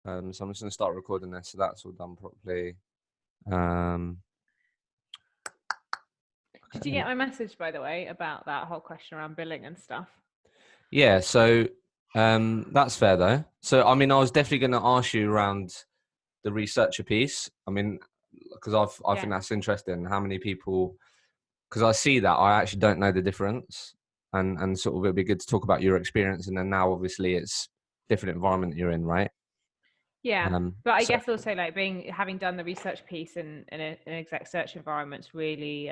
So I'm just going to start recording this, so that's all done properly. Okay. Did you get my message, by the way, about that whole question around billing and stuff? Yeah, so that's fair though. So I mean, I was definitely going to ask you around the researcher piece. I mean, because I think that's interesting. How many people? Because I see that I actually don't know the difference, and sort of it'd be good to talk about your experience. And then now, obviously, it's different environment you're in, right? Yeah, but I So guess also like having done the research piece in an exec search environment is really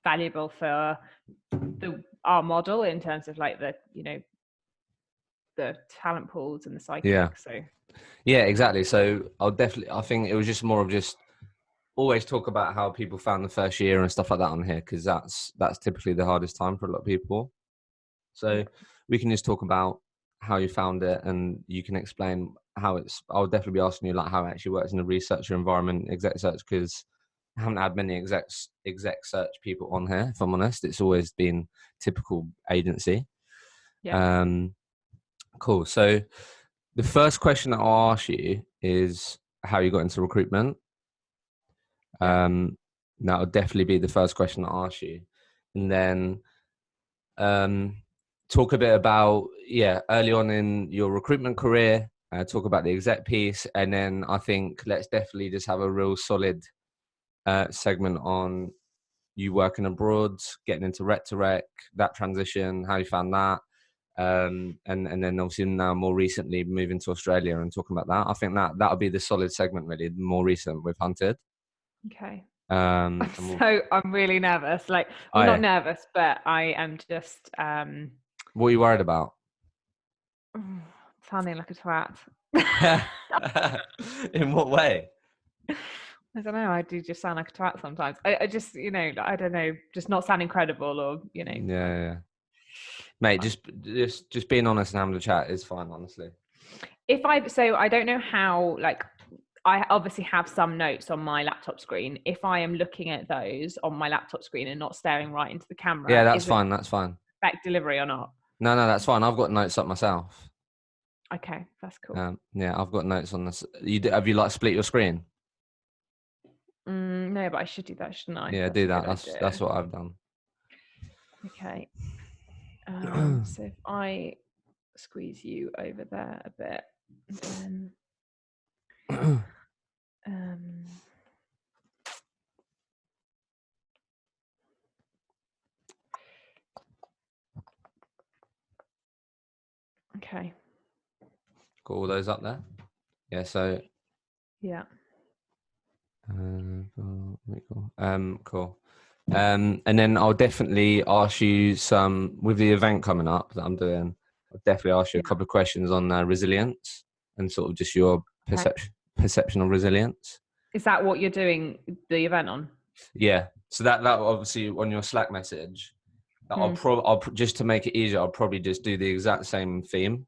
valuable for our model in terms of like the the talent pools and the yeah, psychic. So yeah, exactly. So I think it was just more of just always talk about how people found the first year and stuff like that on here, because that's typically the hardest time for a lot of people. So yeah, we can just talk about how you found it, and you can explain how it's. I'll definitely be asking you like how it actually works in a researcher environment, exec search, because I haven't had many exec search people on here. If I'm honest, it's always been typical agency. yeah, Um, cool. So the first question that I'll ask you is how you got into recruitment. yeah. That'll definitely be the first question I'll ask you, and then um, talk a bit about early on in your recruitment career. Talk about the exec piece, and then I think let's definitely just have a real solid segment on you working abroad, getting into rec to rec, that transition, how you found that, and then obviously now more recently moving to Australia and talking about that. I think that'll be the solid segment, really, more recent with Hunted. Okay. And we'll, I'm really nervous. Like, oh, well, not yeah. nervous, but I am just What are you worried about? sounding like a twat. In what way? I don't know. I do just sound like a twat sometimes. I just, I don't know, just not sounding credible or, Yeah. Mate, just being honest and having a chat is fine, honestly. so I don't know how, like, I obviously have some notes on my laptop screen. If I am looking at those on my laptop screen and not staring right into the Yeah, camera, that's is it fine. That's fine. back delivery or not? No, that's fine. I've got notes up myself. Okay, that's cool. Yeah, I've got notes on this. Have you like split your screen? No, but I should do that, shouldn't I? Yeah, That's do a good that. idea. That's what I've done. Okay. So if I squeeze you over there a bit, then um, okay. Got all those up there. Yeah. So. Yeah. Cool. And then I'll definitely ask you some with the event coming up that I'm doing. I'll definitely ask you a Yeah. couple of questions on resilience and sort of just your Okay. perception of resilience. Is that what you're doing the event on? Yeah. So that obviously on your Slack message, just to make it easier, I'll probably just do the exact same theme,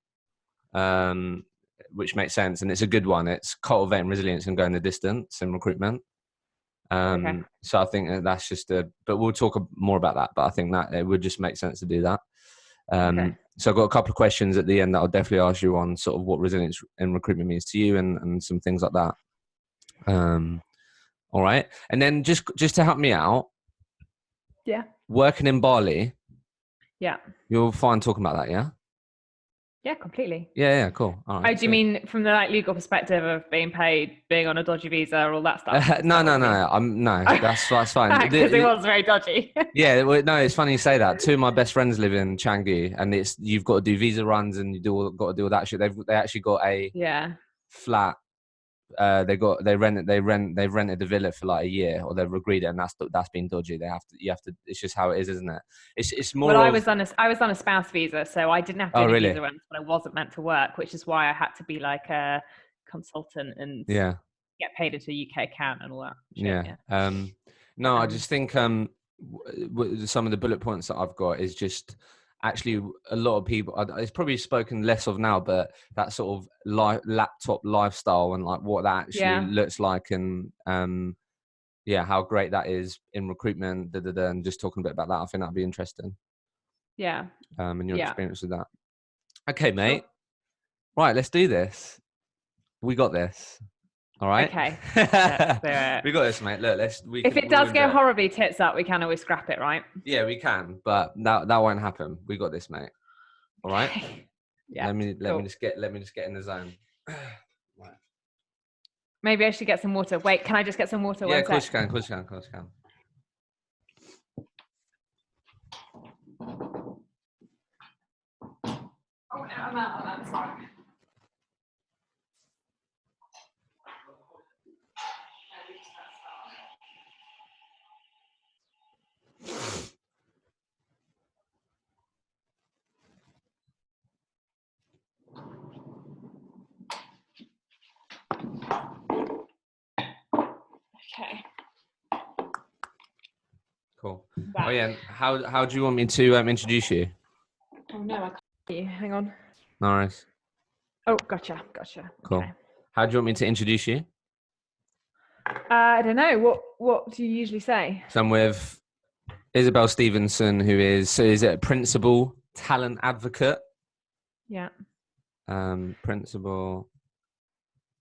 which makes sense, and it's a good one. It's cultivating resilience and going the distance in recruitment. Okay. So I think that's just but we'll talk more about that. But I think that it would just make sense to do that. Okay. So I've got a couple of questions at the end that I'll definitely ask you on sort of what resilience in recruitment means to you and some things like that. All right. And then just to help me out, Yeah. working in Bali, Yeah. you're fine talking about that, yeah? Yeah, completely. Yeah, cool. All Oh, right. do you Sweet. mean from the like legal perspective of being paid, being on a dodgy visa, all that stuff? Is No. that what you mean? That's fine. Because it was very dodgy. Yeah, well, no, it's funny you say that. Two of my best friends live in Changi, and you've got to do visa runs and got to do all that shit. They actually got a Yeah. flat. They've rented the villa for like a year, or they've agreed it, and that's been dodgy. You have to. It's just how it is, isn't it? It's Well, more of. I was on a spouse visa, so I didn't have to Oh, do any really? visa runs, but I wasn't meant to work, which is why I had to be like a consultant and Yeah, get paid into a UK account and all that shit. yeah. Yeah. No, I just think some of the bullet points that I've got is just actually a lot of people. It's probably spoken less of now, but that sort of laptop lifestyle and like what that actually Yeah. looks like, and how great that is in recruitment. And just talking a bit about that, I think that'd be interesting. Yeah. And your Yeah. experience with that. Okay, Sure. mate. Right, let's do this. We got this. All right. Okay. Let's do it. We got this, mate. Look, If it does go horribly tits up, we can always scrap it, right? Yeah, we can, but that won't happen. We got this, mate. All right. Okay. Yeah. Let me just get in the zone. Right. Maybe I should get some water. Wait, can I just get some water? Yeah, One of course sec. you can. Of course you can. Of course you can. Oh no, I'm out of that. Sorry. Okay. Cool. Back. Oh yeah. How do you want me to introduce you? Oh no, I can't hear you. Hang on. No worries. Oh, gotcha. Cool. Okay. How do you want me to introduce you? I don't know. What do you usually say? So I'm with Isobel Stevenson, who is it principal talent advocate? Yeah. Principal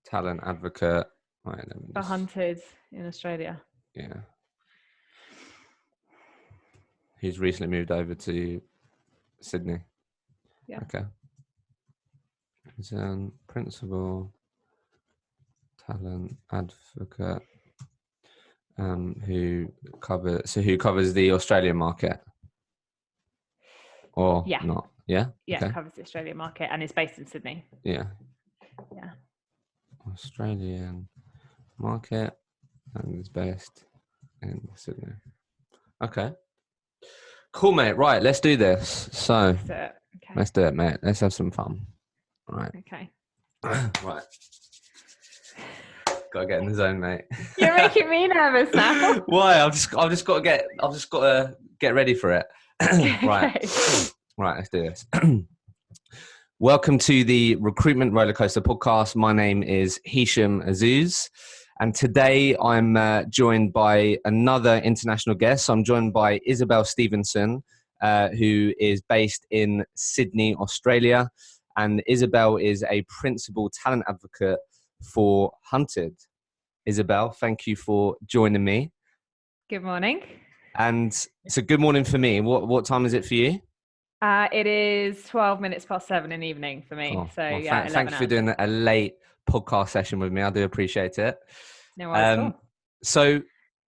talent advocate. Right, For hunters in Australia. Yeah. He's recently moved over to Sydney. Yeah. Okay. He's principal talent advocate. Who covers the Australian market, or Yeah. not? Yeah. Yeah, Okay. covers the Australian market and is based in Sydney. Yeah. Yeah. Australian market and is based in Sydney. Okay. Cool, mate. Right, let's do this. So let's do it, mate. Let's have some fun. All right. Okay. Right. Gotta get in the zone, mate. You're making me nervous now. Why? I've just got to get ready for it. Right. Okay. Right, let's do this. Welcome to the Recruitment Rollercoaster podcast. My name is Hisham Azuz, and today I'm joined by another international guest. So I'm joined by Isobel Stevenson, who is based in Sydney, Australia. And Isobel is a principal talent advocate for Hunted. Isobel, thank you for joining me. Good morning. And so good morning for me. What time is it for you? It is 12 minutes past 7 in the evening for me. Oh, so well, yeah, thank you for doing a late podcast session with me. I do appreciate it. No worries at all. So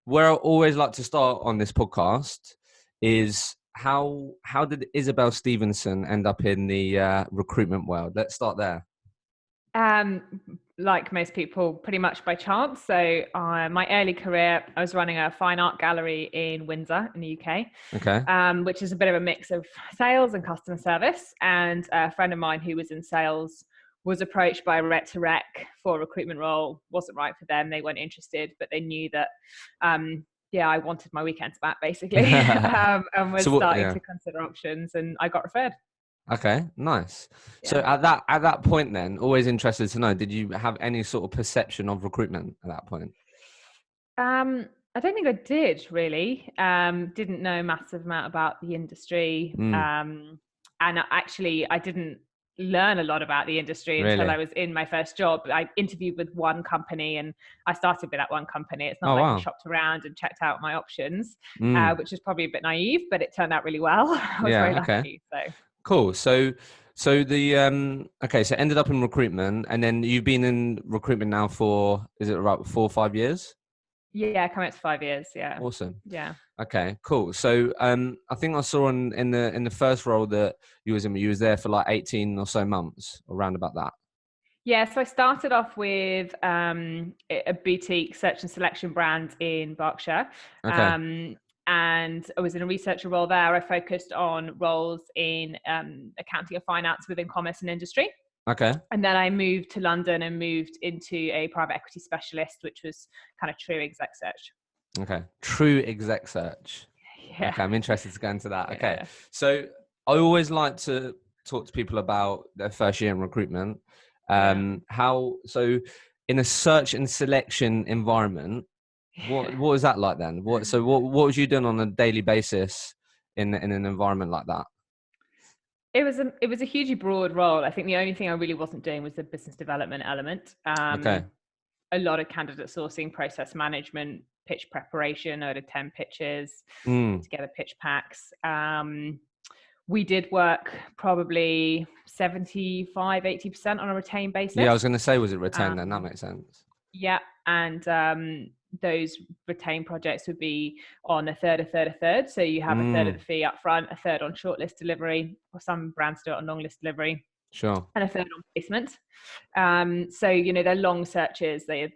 where I always like to start on this podcast is how did Isobel Stevenson end up in the recruitment world? Let's start there. Like most people, pretty much by chance. So my early career, I was running a fine art gallery in Windsor in the UK, okay, which is a bit of a mix of sales and customer service. And a friend of mine who was in sales was approached by Rec to Rec for a recruitment role. Wasn't right for them. They weren't interested, but they knew that, I wanted my weekends back basically, and was starting to consider options. And I got referred. Okay, nice. Yeah. So at that point then, always interested to know, did you have any sort of perception of recruitment at that point? I don't think I did really. Didn't know a massive amount about the industry. And actually I didn't learn a lot about the industry until I was in my first job. I interviewed with one company and I started with that one company. It's not I shopped around and checked out my options, which is probably a bit naive, but it turned out really well. I was very lucky. So. Cool. So the so ended up in recruitment, and then you've been in recruitment now for, is it about 4 or 5 years? Yeah, coming up to 5 years. Yeah. Awesome. Yeah. Okay, cool. So I think I saw in the first role that you was there for like 18 or so months, around about that. Yeah, so I started off with a boutique search and selection brand in Berkshire. Okay. And I was in a researcher role there. I focused on roles in accounting and finance within commerce and industry. Okay. And then I moved to London and moved into a private equity specialist, which was kind of true exec search. Okay. True exec search. Yeah. Okay, I'm interested to go into that. Okay. Yeah. So I always like to talk to people about their first year in recruitment. So in a search and selection environment, what was that like then? What was you doing on a daily basis in an environment like that? It was a hugely broad role. I think the only thing I really wasn't doing was the business development element. Okay. A lot of candidate sourcing, process management, pitch preparation. I had 10 pitches, put Mm. together pitch packs. We did work probably 75-80% on a retained Yeah, I was basis. going to say, was it retained then? That Um, makes sense. yeah, and those retained projects would be on a third. So you have a third of the Mm. fee up front, a third on shortlist delivery, or some brands do it on long list delivery, Sure. and a third on placement. So they're long searches. They're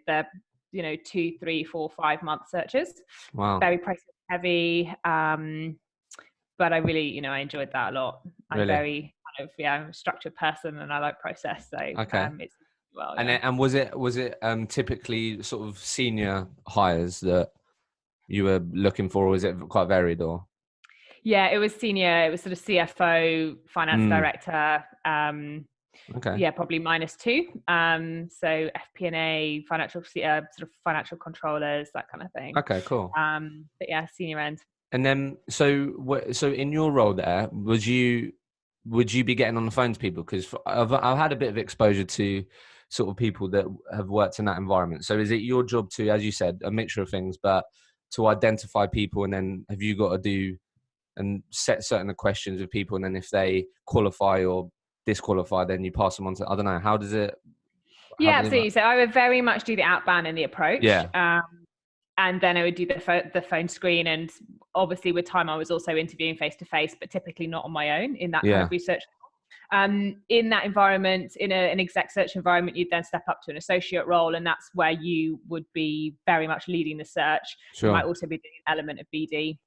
2, 3, 4, 5 month searches. Wow. Very process heavy. But I really, I enjoyed that a lot. I'm Really? very kind of I'm a structured person, and I like process. So Okay. it's well, And yeah. and was it typically sort of senior hires that you were looking for, or was it quite varied? Or Yeah, it was senior. It was sort of CFO, finance director. Okay. Yeah, probably -2. So FP&A, financial, sort of financial controllers, that kind of thing. Okay, cool. But yeah, senior end. And then, so in your role there, would you be getting on the phone to people? Because I've had a bit of exposure to sort of people that have worked in that environment. So is it your job to, as you said, a mixture of things, but to identify people, and then have you got to do and set certain questions with people, and then if they qualify or disqualify, then you pass them on to, I don't know, how does it Yeah, work? absolutely. So I would very much do the outbound and the approach. Yeah. And then I would do the phone screen. And obviously with time, I was also interviewing face to face, but typically not on my own in that kind Yeah. of research. In that environment, in an exec search environment, you'd then step up to an associate role, and that's where you would be very much leading the search. You Sure. might also be doing an element of BD.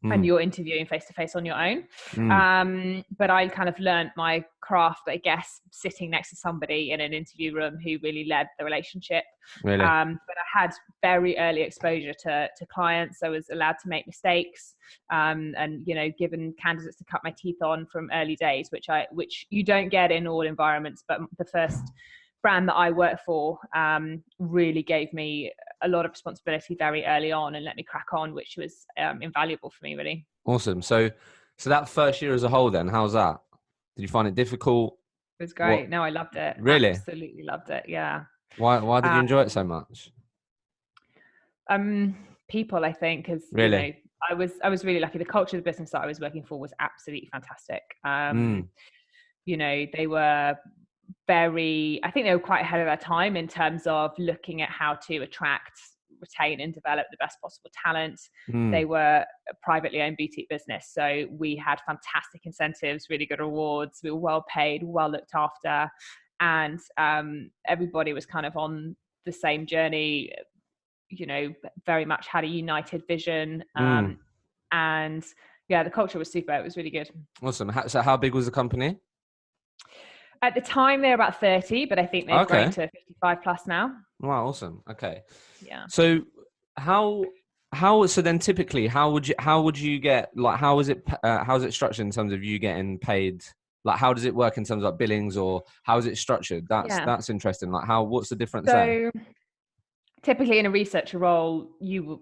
And Mm. you're interviewing face to face on your own. But I kind of learned my craft, I guess, sitting next to somebody in an interview room who really led the relationship. Really? But I had very early exposure to clients. I was allowed to make mistakes, and given candidates to cut my teeth on from early days, which you don't get in all environments. But the first brand that I worked for really gave me a lot of responsibility very early on and let me crack on, which was invaluable for me, really. Awesome. So that first year as a whole, then, how's that? Did you find it difficult? It was great. No, I loved it. Really? Absolutely loved it. Yeah. Why did you enjoy it so much? People, I think, because Really? I was really lucky. The culture of the business that I was working for was absolutely fantastic. They were I think they were quite ahead of their time in terms of looking at how to attract, retain, and develop the best possible talent. They were a privately owned boutique business, so we had fantastic incentives, really good rewards. We were well paid, well looked after, and everybody was kind of on the same journey. Very much had a united vision, and yeah, the culture was super. It was really good. Awesome. So how big was the company? At the time, they were about 30, but I think they've grown to 55 plus now. Wow, awesome. Okay. Yeah. So so then typically how would you get, like, how is it structured in terms of you getting paid? Like, how does it work in terms of like billings, or how is it structured? That's interesting. Like, what's the difference there? Typically in a researcher role, you'll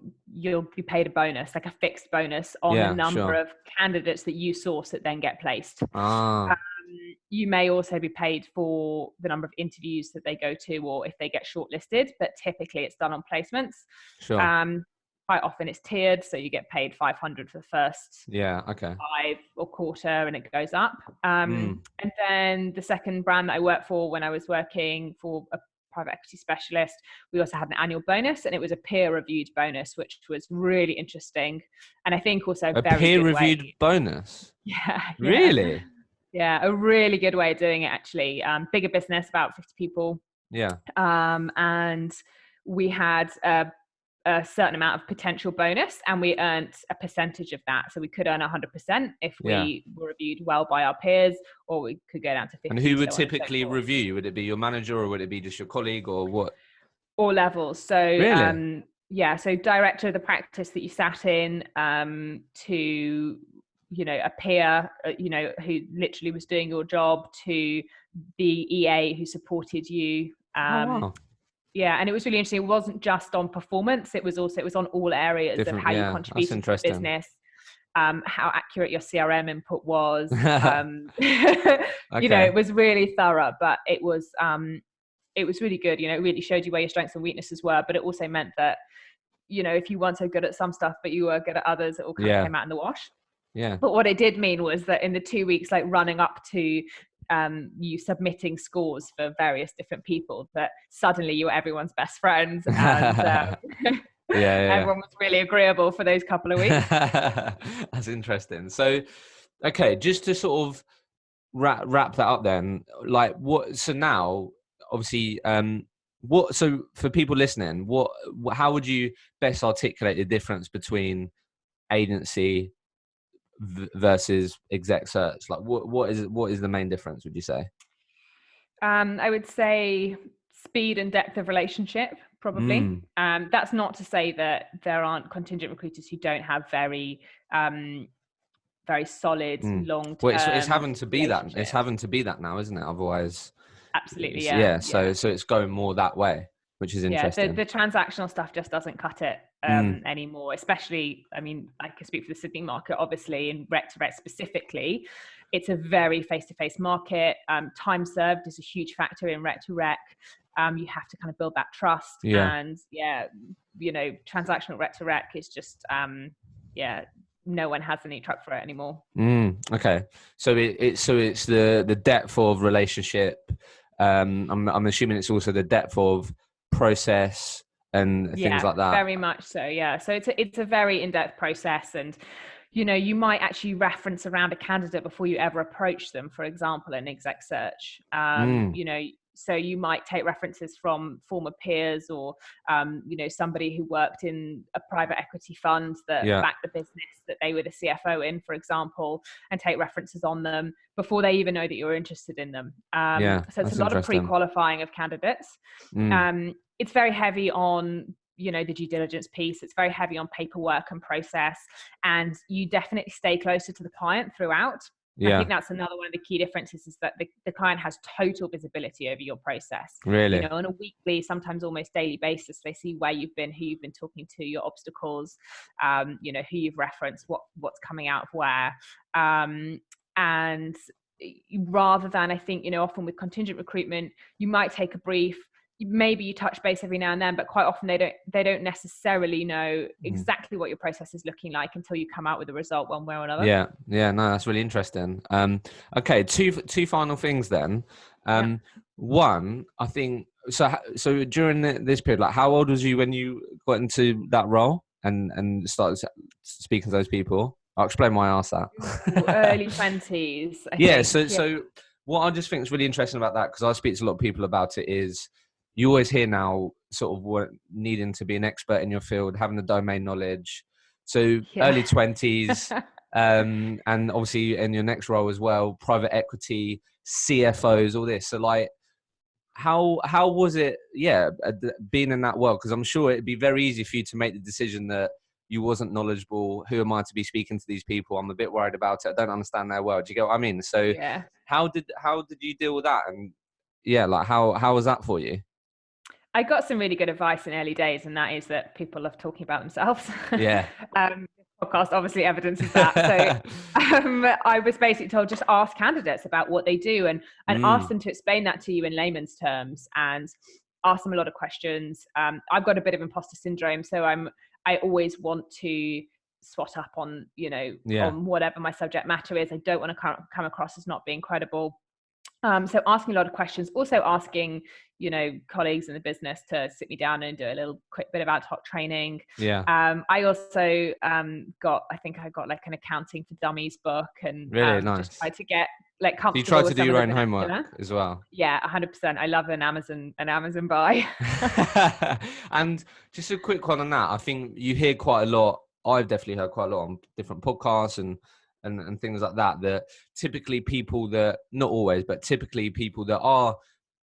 be paid a bonus, like a fixed bonus on the number of candidates that you source that then get placed. You may also be paid for the number of interviews that they go to, or if they get shortlisted, but typically it's done on placements. Sure. Quite often it's tiered, so you get paid 500 for the first 5 or quarter, and it goes up. And then the second brand that I worked for, when I was working for a private equity specialist, we also had an annual bonus, and it was a peer-reviewed bonus, which was really interesting, and I think also a very peer-reviewed bonus. Yeah. Really? Yeah, a really good way of doing it, actually. Bigger business, about 50 people. Yeah. And we had a certain amount of potential bonus, and we earned a percentage of that. So we could earn 100% if we were reviewed well by our peers, or we could go down to 50. And who would typically review you? Would it be your manager, or would it be just your colleague, or what? All levels. So really? So director of the practice that you sat in, to a peer, who literally was doing your job, to the EA who supported you. Wow. Yeah, and it was really interesting. It wasn't just on performance; it was on all areas of how you contributed to the business. how accurate your CRM input was. Okay. It was really thorough, but it was really good. It really showed you where your strengths and weaknesses were, but it also meant that, if you weren't so good at some stuff, but you were good at others, it all kind of came out in the wash. Yeah. But what it did mean was that in the 2 weeks, like running up to you submitting scores for various different people, that suddenly you were everyone's best friend, and everyone was really agreeable for those couple of weeks. That's interesting. So, okay, just to sort of wrap that up then, like so now, obviously, so for people listening, how would you best articulate the difference between agency versus exec search? Like what is the main difference, would you say? I would say speed and depth of relationship, probably. That's not to say that there aren't contingent recruiters who don't have very solid long-term. Well, it's having to be that. It's having to be that now, isn't it? Otherwise, absolutely, So it's going more that way, which is interesting. The transactional stuff just doesn't cut it anymore. Especially, I mean, I can speak for the Sydney market, obviously, and rec to rec specifically. It's a very face-to-face market. Time served is a huge factor in rec to rec. You have to kind of build that trust, and transactional rec to rec is just no one has any truck for it anymore. Okay, so it's the depth of relationship. I'm assuming it's also the depth of process and things like that. Very much so. Yeah. So it's a very in-depth process, and you might actually reference around a candidate before you ever approach them. For example, in exec search, so you might take references from former peers or, somebody who worked in a private equity fund that backed the business that they were the CFO in, for example, and take references on them before they even know that you're interested in them. So it's a lot of pre-qualifying of candidates. It's very heavy on, the due diligence piece. It's very heavy on paperwork and process, and you definitely stay closer to the client throughout. I think that's another one of the key differences, is that the client has total visibility over your process. Really? On a weekly, sometimes almost daily basis, they see where you've been, who you've been talking to, your obstacles, who you've referenced, what's coming out of where. And rather than, I think, often with contingent recruitment, you might take a brief, maybe you touch base every now and then, but quite often they don't necessarily know exactly what your process is looking like until you come out with a result one way or another. No, that's really interesting. Okay, two final things then. One, I think so during this period, like, how old was you when you got into that role and started speaking to those people? I'll explain why I asked that. Early 20s, I think. So what I just think is really interesting about that, because I speak to a lot of people about it, is you always hear now sort of needing to be an expert in your field, having the domain knowledge. So early 20s, and obviously in your next role as well, private equity, CFOs, all this. So like, how was it, being in that world? Because I'm sure it'd be very easy for you to make the decision that you wasn't knowledgeable. Who am I to be speaking to these people? I'm a bit worried about it. I don't understand their world. Do you get what I mean? So how did you deal with that? And like, how was that for you? I got some really good advice in early days, and that is that people love talking about themselves. Podcast obviously evidences that. So I was basically told, just ask candidates about what they do and ask them to explain that to you in layman's terms, and ask them a lot of questions. I've got a bit of imposter syndrome, so I always want to swat up on, on whatever my subject matter is. I don't want to come across as not being credible. So asking a lot of questions, also asking, colleagues in the business to sit me down and do a little quick bit of ad hoc training. I also I got like an accounting for dummies book, and really nice. Just tried to get like comfortable. You tried to do your own homework as well. 100%. I love an Amazon buy. And just a quick one on that. I think you hear quite a lot. I've definitely heard quite a lot on different podcasts and things like that, that typically people that, not always, but typically people that are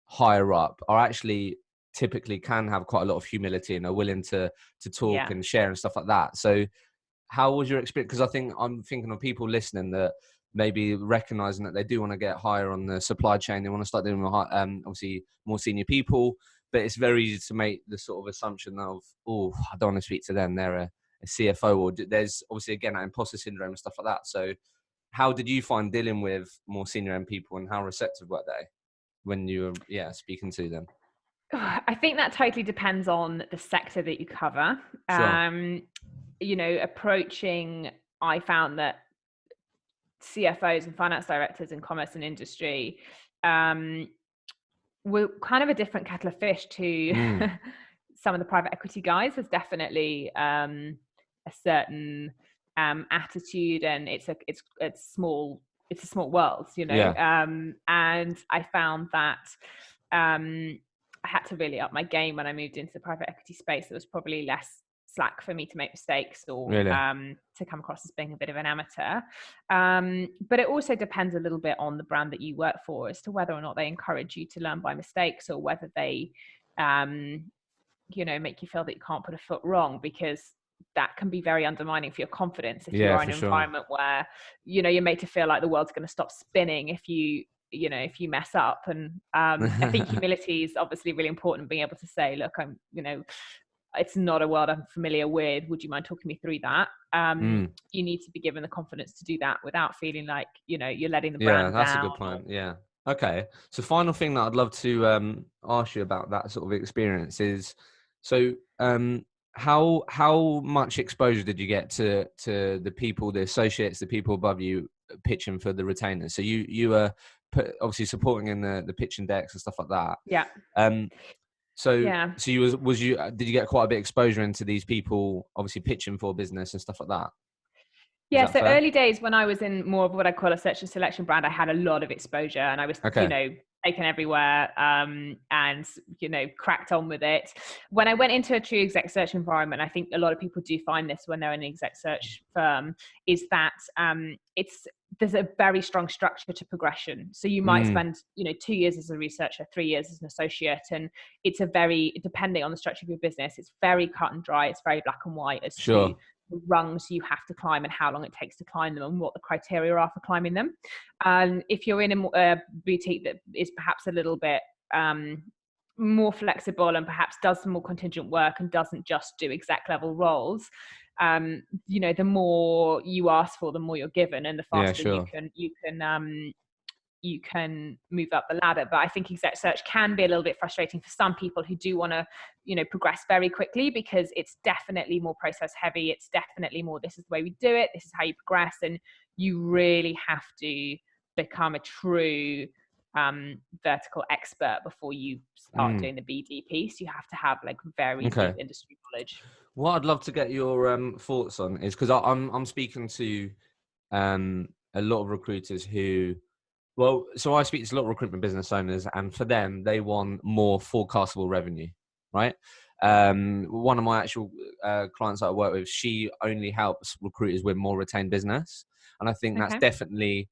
higher up are actually typically can have quite a lot of humility and are willing to talk and share and stuff like that. So how was your experience? Because I think I'm thinking of people listening that maybe recognizing that they do want to get higher on the supply chain. They want to start dealing with obviously more senior people, but it's very easy to make the sort of assumption of, I don't want to speak to them. They're a CFO, or there's obviously again that imposter syndrome and stuff like that. So how did you find dealing with more senior end people, and how receptive were they when you were speaking to them? I think that totally depends on the sector that you cover. Sure. Approaching, I found that CFOs and finance directors in commerce and industry were kind of a different kettle of fish to some of the private equity guys. There's definitely a certain attitude, and it's a small world, Yeah. and I found that I had to really up my game when I moved into the private equity space. There was probably less slack for me to make mistakes or Really? to come across as being a bit of an amateur. But it also depends a little bit on the brand that you work for as to whether or not they encourage you to learn by mistakes, or whether they, make you feel that you can't put a foot wrong, because that can be very undermining for your confidence if you Yeah, are in for an sure. environment where, you're made to feel like the world's going to stop spinning if you mess up. And I think humility is obviously really important, being able to say, look, it's not a world I'm familiar with. Would you mind talking me through that? You need to be given the confidence to do that without feeling like, you're letting the Yeah, brand that's a down. good point. Yeah. Okay. So final thing that I'd love to ask you about that sort of experience is, so how much exposure did you get to the people, the associates, the people above you pitching for the retainers? So you were obviously supporting in the pitching decks and stuff like that. Yeah. So Yeah. did you get quite a bit of exposure into these people obviously pitching for business and stuff like that? Is Yeah, that so fair? early days when I was in more of what I call a search and selection brand, I had a lot of exposure, and I was, Okay. taken everywhere, and, cracked on with it. When I went into a true exec search environment, I think a lot of people do find this when they're in an exec search firm, is that there's a very strong structure to progression. So you might spend, 2 years as a researcher, 3 years as an associate, and it's depending on the structure of your business, it's very cut and dry. It's very black and white as to Sure. the rungs you have to climb and how long it takes to climb them and what the criteria are for climbing them. And if you're in a boutique that is perhaps a little bit more flexible and perhaps does some more contingent work and doesn't just do exec level roles, the more you ask for, the more you're given, and the Yeah, faster sure. you can move up the ladder. But I think exec search can be a little bit frustrating for some people who do want to, progress very quickly, because it's definitely more process heavy. It's definitely more, this is the way we do it, this is how you progress, and you really have to become a true vertical expert before you start doing the BD piece. You have to have like very deep industry knowledge. What I'd love to get your thoughts on is, because I'm speaking to a lot of recruiters who, so I speak to a lot of recruitment business owners, and for them, they want more forecastable revenue, right? One of my actual clients that I work with, she only helps recruiters with more retained business. And I think that's definitely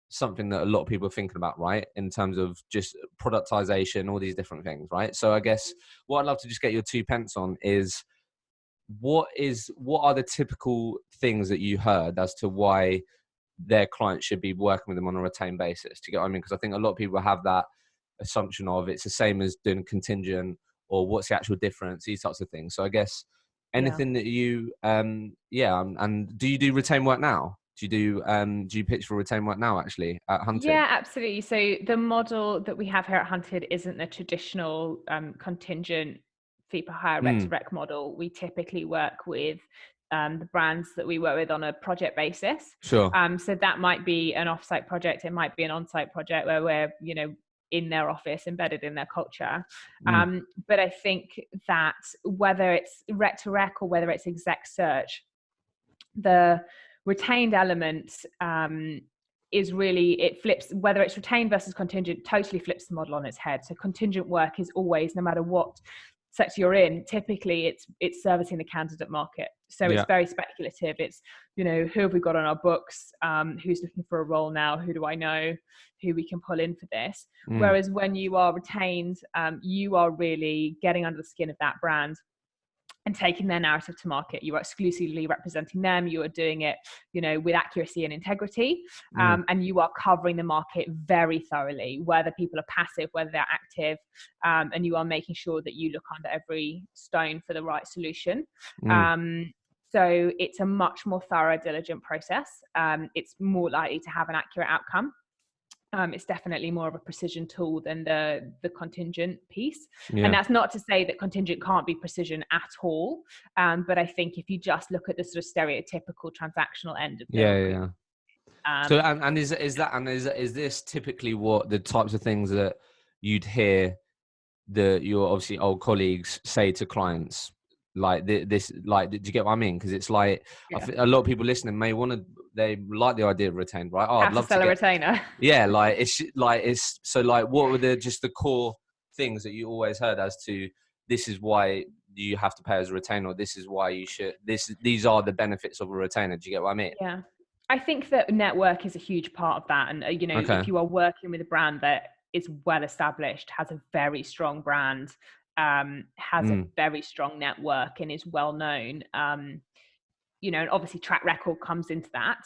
something that a lot of people are thinking about, right? In terms of just productization, all these different things, right? So I guess what I'd love to just get your 2 pence on is, what are the typical things that you heard as to why their clients should be working with them on a retained basis? Do you get what I mean? Because I think a lot of people have that assumption of it's the same as doing contingent, or what's the actual difference, these types of things. So I guess anything that you and do you do retained work now? Do you pitch for retained work now actually at Hunted? Yeah, absolutely. So the model that we have here at Hunted isn't the traditional contingent fee per hire rec to rec model. We typically work with the brands that we work with on a project basis. Sure. So that might be an offsite project, it might be an on-site project where we're, in their office, embedded in their culture. But I think that whether it's rec to rec or whether it's exec search, the retained element is really, it flips, whether it's retained versus contingent, totally flips the model on its head. So contingent work is always, no matter what sector you're in, typically it's servicing the candidate market. So it's very speculative. It's, who have we got on our books? Who's looking for a role now? Who do I know? Who we can pull in for this? Whereas when you are retained, you are really getting under the skin of that brand and taking their narrative to market. You are exclusively representing them. You are doing it, with accuracy and integrity. And you are covering the market very thoroughly, whether people are passive, whether they're active, and you are making sure that you look under every stone for the right solution. So So it's a much more thorough, diligent process. It's more likely to have an accurate outcome. It's definitely more of a precision tool than the contingent piece. And that's not to say that contingent can't be precision at all. But I think if you just look at the sort of stereotypical transactional end of the recruitment. So is this typically what the types of things that you'd hear your obviously old colleagues say to clients? Like this, like, do you get what I mean? Because it's like a lot of people listening may they like the idea of retained, right? Oh, I'd love to sell a retainer. Yeah, it's so like, what were just the core things that you always heard as to this is why you have to pay as a retainer, or this is why you should these are the benefits of a retainer? Do you get what I mean? Yeah, I think that network is a huge part of that, and if you are working with a brand that is well established, has a very strong brand, has a very strong network, and is well known, and obviously track record comes into that.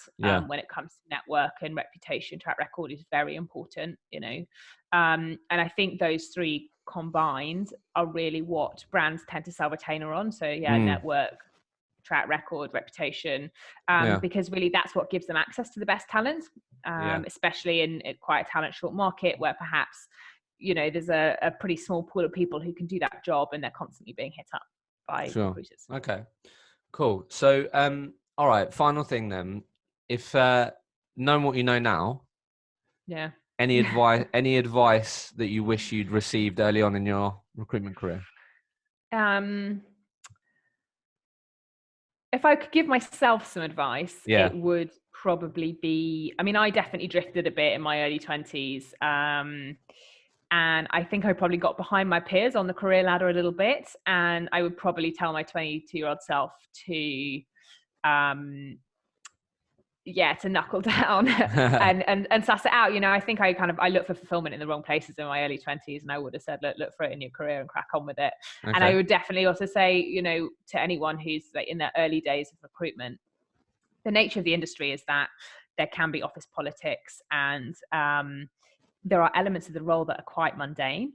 When it comes to network and reputation, track record is very important, and I think those three combined are really what brands tend to sell retainer on. So network, track record, reputation, because really that's what gives them access to the best talent, especially in quite a talent short market where perhaps there's a pretty small pool of people who can do that job, and they're constantly being hit up by recruiters. Okay, cool. So all right, final thing then, if knowing what you know now, any advice that you wish you'd received early on in your recruitment career? If I could give myself some advice, it would probably be, I definitely drifted a bit in my early 20s. And I think I probably got behind my peers on the career ladder a little bit. And I would probably tell my 22-year-old self to knuckle down and suss it out. I think I looked for fulfillment in the wrong places in my early 20s, and I would have said, look for it in your career and crack on with it. Okay. And I would definitely also say, to anyone who's like in their early days of recruitment, the nature of the industry is that there can be office politics, and there are elements of the role that are quite mundane.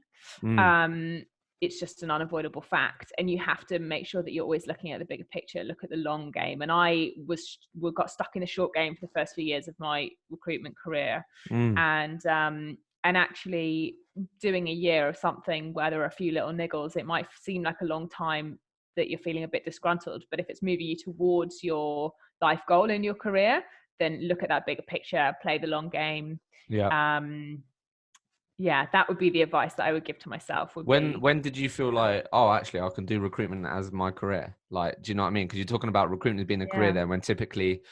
It's just an unavoidable fact, and you have to make sure that you're always looking at the bigger picture, look at the long game. And I got stuck in the short game for the first few years of my recruitment career, and actually doing a year of something where there are a few little niggles, it might seem like a long time that you're feeling a bit disgruntled, but if it's moving you towards your life goal in your career, then look at that bigger picture, play the long game. That would be the advice that I would give to myself. When did you feel like, oh, actually, I can do recruitment as my career? Like, do you know what I mean? Because you're talking about recruitment as being a career there, when typically,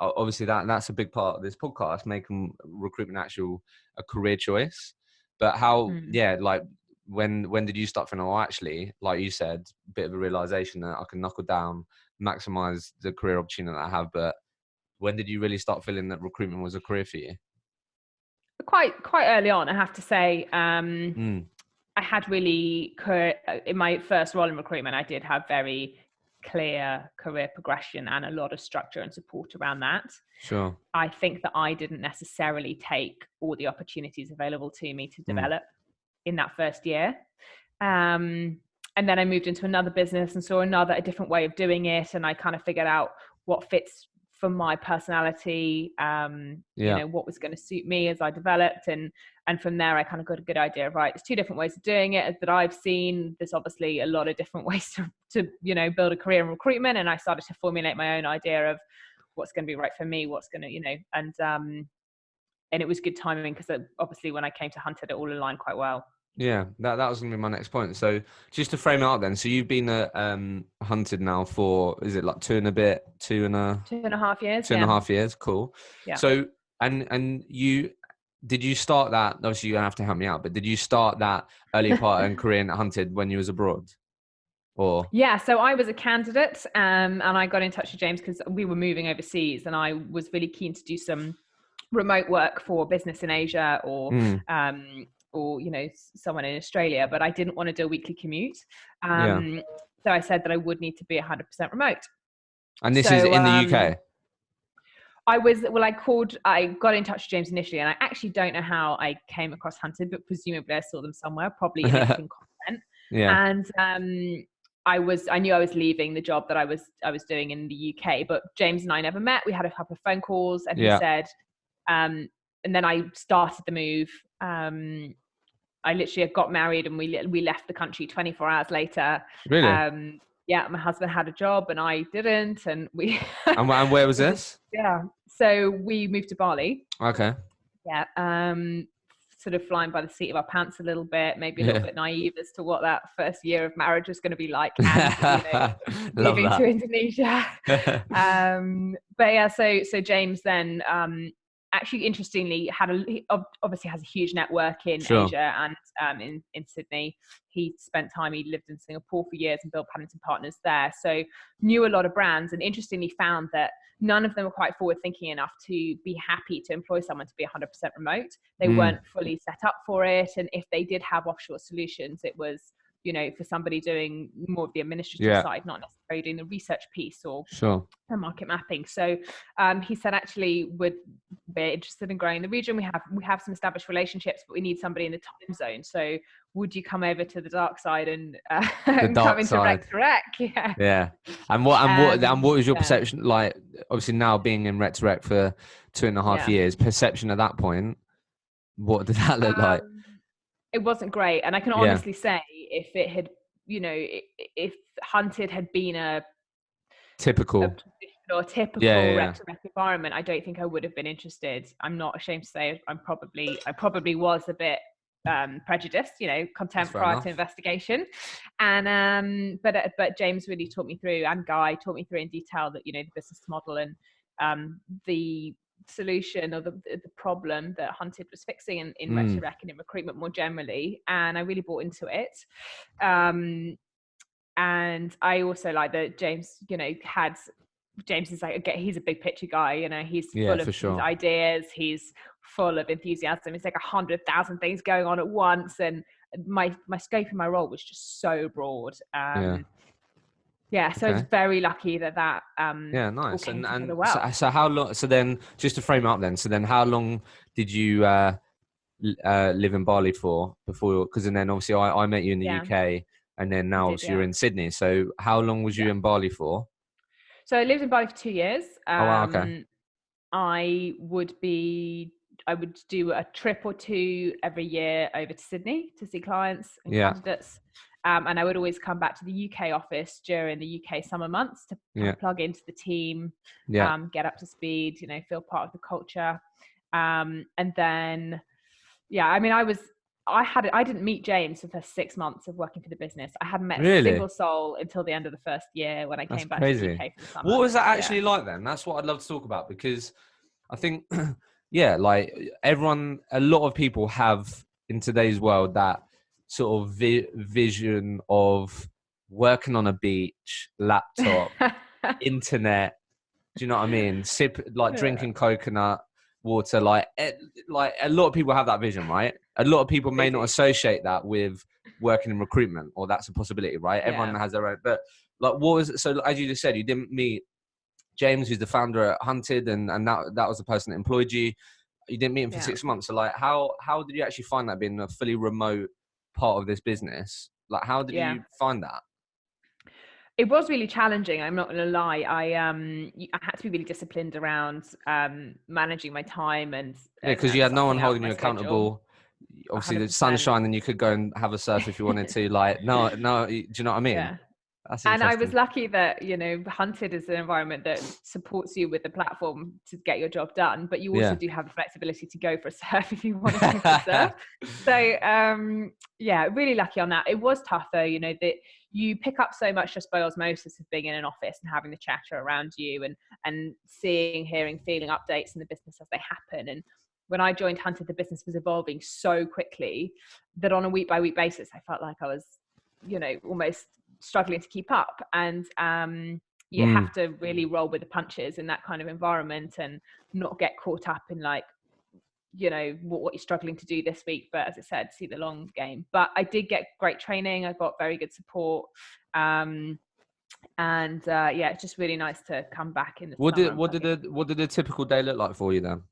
obviously, that's a big part of this podcast, making recruitment a career choice. But how, like, when did you start feeling, oh, actually, like you said, a bit of a realization that I can knuckle down, maximize the career opportunity that I have. But when did you really start feeling that recruitment was a career for you? Quite early on, I have to say. I had really, in my first role in recruitment, I did have very clear career progression and a lot of structure and support around that. Sure. I think that I didn't necessarily take all the opportunities available to me to develop in that first year. And then I moved into another business and saw a different way of doing it. And I kind of figured out what fits for my personality, what was going to suit me as I developed. And from there, I kind of got a good idea of, right, there's two different ways of doing it that I've seen. There's obviously a lot of different ways to build a career in recruitment. And I started to formulate my own idea of what's going to be right for me, what's going to, and it was good timing because obviously when I came to Hunted, it all aligned quite well. Yeah, that was going to be my next point. So just to frame it up then, so you've been Hunted now for, is it like 2.5 years? 2.5 years, cool. Yeah. So, and did you start that, obviously you're going to have to help me out, but did you start that early part in career in Hunted when you was abroad? Or? Yeah, so I was a candidate and I got in touch with James because we were moving overseas and I was really keen to do some remote work for business in Asia or someone in Australia, but I didn't want to do a weekly commute. So I said that I would need to be 100% remote. And this is in the UK? I got in touch with James initially, and I actually don't know how I came across Hunted, but presumably I saw them somewhere, probably in LinkedIn content. Yeah. And I knew I was leaving the job that I was doing in the UK, but James and I never met. We had a couple of phone calls, and he said, and then I started the move. I literally got married, and we left the country 24 hours later. Really? Yeah, my husband had a job and I didn't, and we. And where was this? Yeah, so we moved to Bali. Okay. Yeah, sort of flying by the seat of our pants a little bit, maybe a little bit naive as to what that first year of marriage was going to be like, and moving to Indonesia. But yeah, so James then actually interestingly he obviously has a huge network in Asia and in Sydney. He lived in Singapore for years and built Paddington Partners there, so knew a lot of brands, and interestingly found that none of them were quite forward thinking enough to be happy to employ someone to be 100% remote. They weren't fully set up for it, and if they did have offshore solutions, it was for somebody doing more of the administrative side, not necessarily doing the research piece or the market mapping. So he said, actually, we're interested in growing the region. We have some established relationships, but we need somebody in the time zone. So would you come over to the dark side and come into Rec? Yeah. And what was your perception like? Obviously, now being in Rec for 2.5 years, perception at that point, what did that look like? It wasn't great, and I can honestly say, if it had, if Hunted had been a typical Rec environment, I don't think I would have been interested. I'm not ashamed to say I probably was a bit prejudiced, contempt prior to investigation, and but James really taught me through, and Guy taught me through in detail that the business model and the solution or the problem that Hunted was fixing in Rec and in recruitment more generally, and I really bought into it. And I also like that James, James is like, he's a big picture guy, he's full of his ideas, he's full of enthusiasm. It's like 100,000 things going on at once, and my scope in my role was just so broad. So I was very lucky that nice. And well. So how long, so then just to frame up then, so then how long did you live in Bali for before, because then obviously I met you in the UK, and then now obviously you're in Sydney, so how long was you in Bali for? So I lived in Bali for 2 years. Okay. I would do a trip or two every year over to Sydney to see clients and candidates. And I would always come back to the UK office during the UK summer months to plug into the team, get up to speed, feel part of the culture. And then, I didn't meet James for the first 6 months of working for the business. I hadn't met a single soul until the end of the first year when I came back to the UK for the summer. What was that actually like then? That's what I'd love to talk about, because I think, like a lot of people have in today's world that sort of vision of working on a beach, laptop, internet. Do you know what I mean? Drinking coconut water. Like a lot of people have that vision, right? A lot of people may not associate that with working in recruitment, or that's a possibility, right? Everyone has their own. But like, what was it? So as you just said, you didn't meet James, who's the founder at Hunted, and that was the person that employed you. You didn't meet him for 6 months. So like, how did you actually find that, being a fully remote part of this business? Like, how did you find that? It was really challenging. I'm not going to lie. I had to be really disciplined around managing my time and because you had no one holding you accountable. Obviously, 100%. The sunshine, and you could go and have a surf if you wanted to. Like, no, do you know what I mean? Yeah. And I was lucky that, Hunted is an environment that supports you with the platform to get your job done, but you also do have the flexibility to go for a surf if you want to go for a surf. So, really lucky on that. It was tough though, that you pick up so much just by osmosis of being in an office and having the chatter around you and seeing, hearing, feeling updates in the business as they happen. And when I joined Hunted, the business was evolving so quickly that on a week by week basis, I felt like I was, almost struggling to keep up, and you have to really roll with the punches in that kind of environment and not get caught up in like, what you're struggling to do this week, but as I said, see the long game. But I did get great training. I got very good support, and it's just really nice to come back in the summer. What did a typical day look like for you then,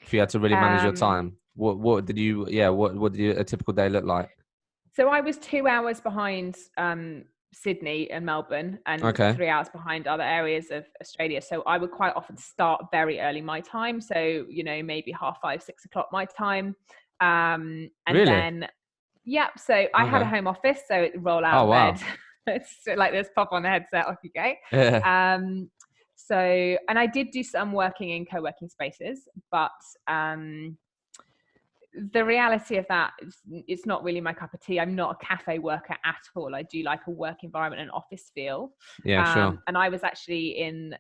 if you had to really manage your time? What did a typical day look like? So I was 2 hours behind Sydney and Melbourne, and Okay. 3 hours behind other areas of Australia. So I would quite often start very early my time. So, you know, maybe 5:30, 6 o'clock my time. And Really? then, yeah, so I had a Okay. home office, so it roll out Oh, of wow. bed. It's like this, pop on the headset, off you go. Yeah. So, and I did do some working in co-working spaces, but the reality of that is it's not really my cup of tea. I'm not a cafe worker at all. I do like a work environment and office feel. Yeah, sure. And I was actually in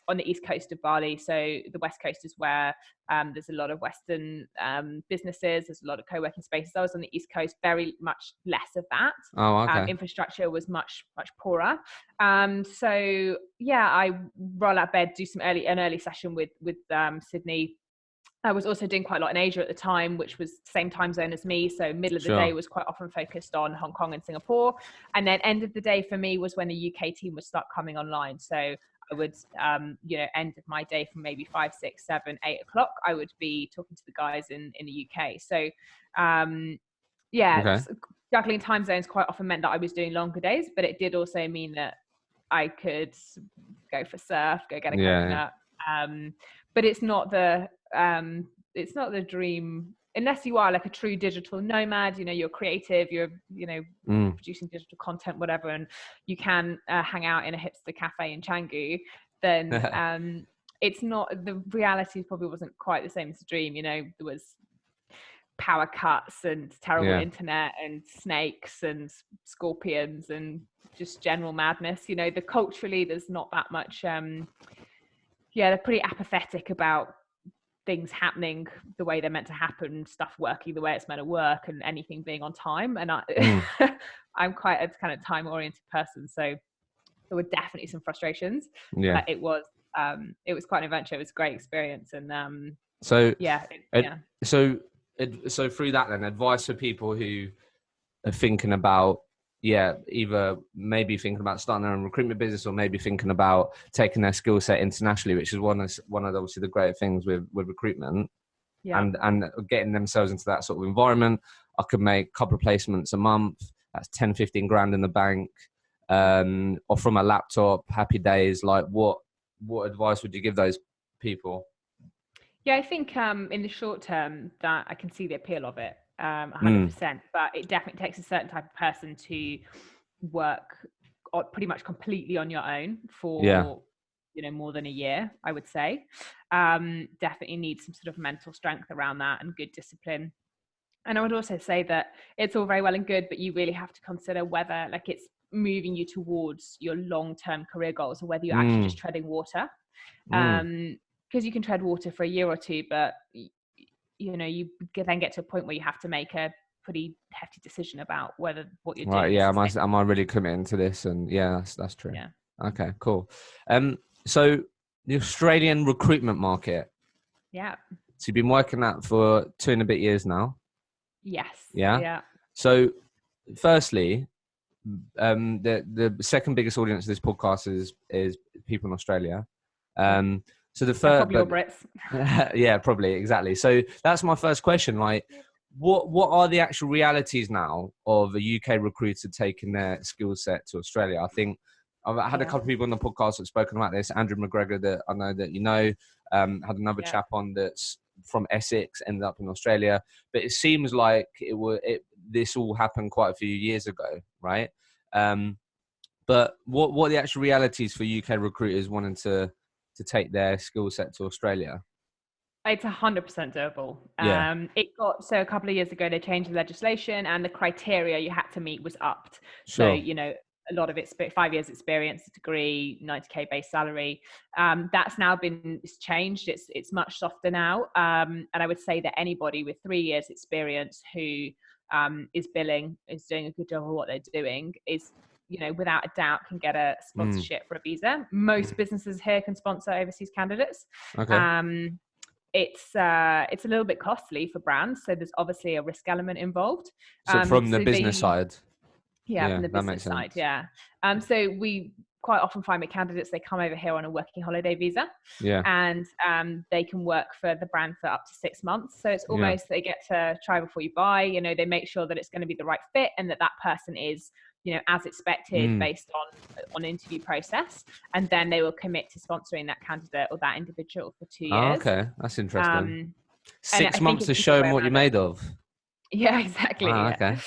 on the east coast of Bali. So the west coast is where there's a lot of Western businesses. There's a lot of co-working spaces. I was on the east coast, very much less of that. Oh, okay. Infrastructure was much poorer. So yeah, I roll out of bed, do an early session with Sydney. I was also doing quite a lot in Asia at the time, which was the same time zone as me. So middle of the day Sure. was quite often focused on Hong Kong and Singapore. And then end of the day for me was when the UK team would start coming online. So I would, end of my day from maybe 5, 6, 7, 8 o'clock, I would be talking to the guys in the UK. So, Okay. juggling time zones quite often meant that I was doing longer days, but it did also mean that I could go for surf, go get a Yeah. coconut. But it's not the dream unless you are like a true digital nomad. You know, you're creative, you're producing digital content, whatever, and you can hang out in a hipster cafe in Canggu. Then it's not, the reality probably wasn't quite the same as the dream. You know, there was power cuts and terrible Yeah. internet and snakes and scorpions and just general madness. You know, culturally there's not that much they're pretty apathetic about things happening the way they're meant to happen, stuff working the way it's meant to work, and anything being on time. And I'm quite a kind of time oriented person, so there were definitely some frustrations. Yeah. But it was quite an adventure. It was a great experience. And So through that, then, advice for people who are thinking about either maybe thinking about starting their own recruitment business, or maybe thinking about taking their skill set internationally, which is one of obviously the great things with recruitment, and getting themselves into that sort of environment. I could make a couple of placements a month. That's 10-15 grand in the bank, or from a laptop. Happy days. Like, what advice would you give those people? Yeah, I think in the short term that I can see the appeal of it, 100%. But it definitely takes a certain type of person to work pretty much completely on your own for more than a year, I would say. Definitely need some sort of mental strength around that and good discipline. And I would also say that it's all very well and good, but you really have to consider whether like it's moving you towards your long-term career goals, or whether you're actually just treading water. Because you can tread water for a year or two, but you then get to a point where you have to make a pretty hefty decision about what you're doing. Right. Yeah. Am I really committing to this? And that's true. Yeah. Okay. Cool. So the Australian recruitment market. Yeah. So you've been working that for 2 and a bit years now. Yes. Yeah. Yeah. So, firstly, the second biggest audience of this podcast is people in Australia. So the first, probably all Brits. Yeah, probably, exactly. So that's my first question. Like, what are the actual realities now of a UK recruiter taking their skill set to Australia? I think I've had a couple of people on the podcast that've spoken about this. Andrew McGregor, that I know that had another chap on that's from Essex, ended up in Australia. But it seems like this all happened quite a few years ago, right? But what are the actual realities for UK recruiters wanting to take their skill set to Australia? It's 100% doable. So a couple of years ago, they changed the legislation, and the criteria you had to meet was upped. Sure. So, a lot of it, 5 years experience, degree, 90k base salary. That's now been changed. It's much softer now. And I would say that anybody with 3 years experience who is billing, is doing a good job of what they're doing, is, without a doubt can get a sponsorship for a visa. Most businesses here can sponsor overseas candidates. Okay. It's a little bit costly for brands, so there's obviously a risk element involved. So from the business side. Yeah, from the business side, yeah. So we quite often find with candidates, they come over here on a working holiday visa, and they can work for the brand for up to 6 months. So it's almost they get to try before you buy. They make sure that it's going to be the right fit, and that person is as expected based on interview process, and then they will commit to sponsoring that candidate or that individual for 2 years. Okay, that's interesting. And 6 I think months it's to a good show way them what you're around it. made of. Yeah, exactly. Wow, Yeah. okay.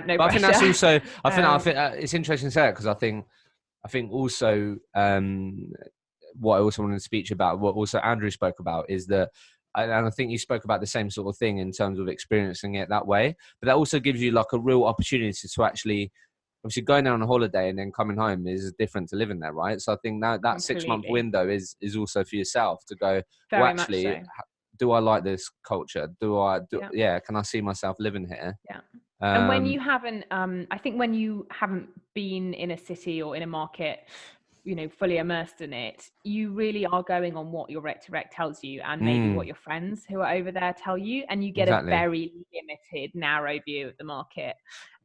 No But I think that's pressure. also, I think it's interesting to say that, because I think also what I also wanted to speak about, what also Andrew spoke about, is that, and I think you spoke about the same sort of thing in terms of experiencing it that way, but that also gives you like a real opportunity to actually, obviously going there on a holiday and then coming home is different to living there, right? So I think that 6 month Completely. window is also for yourself to go, well, Very much actually, so. do I like this culture? Yeah. Can I see myself living here? Yeah. And when you haven't, I think when you haven't been in a city or in a market, fully immersed in it, you really are going on what your rec to rec tells you, and maybe what your friends who are over there tell you, and you get a Exactly. very limited, narrow view of the market,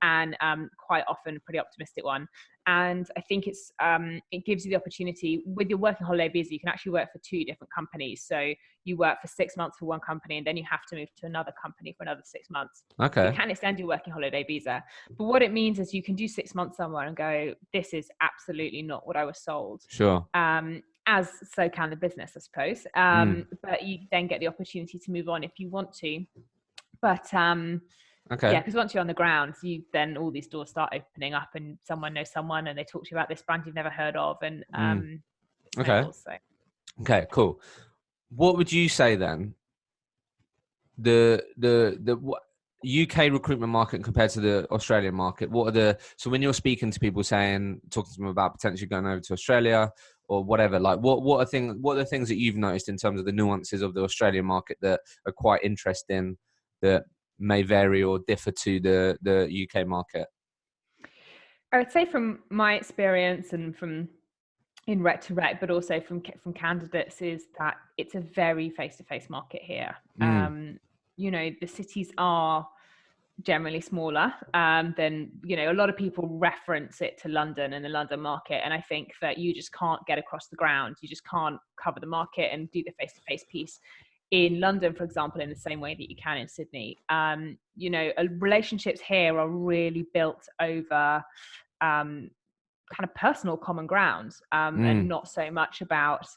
and quite often a pretty optimistic one. And I think it gives you the opportunity with your working holiday visa. You can actually work for 2 different companies. So you work for 6 months for one company, and then you have to move to another company for another 6 months. Okay. So you can extend your working holiday visa. But what it means is you can do 6 months somewhere and go, this is absolutely not what I was sold. Sure. As so can the business, I suppose. But you then get the opportunity to move on if you want to. But okay. yeah, because once you're on the ground, then all these doors start opening up, and someone knows someone, and they talk to you about this brand you've never heard of, and snowballs. So. Okay, cool. What would you say then? The UK recruitment market compared to the Australian market. So when you're speaking to people, talking to them about potentially going over to Australia or whatever, like what are the things that you've noticed in terms of the nuances of the Australian market that are quite interesting, that may vary or differ to the UK market? I would say from my experience and from in rec to rec, but also from candidates, is that it's a very face-to-face market here. The cities are generally smaller than, a lot of people reference it to London and the London market. And I think that you just can't get across the ground. You just can't cover the market and do the face-to-face piece in London, for example, in the same way that you can in Sydney. Relationships here are really built over kind of personal common ground, and not so much about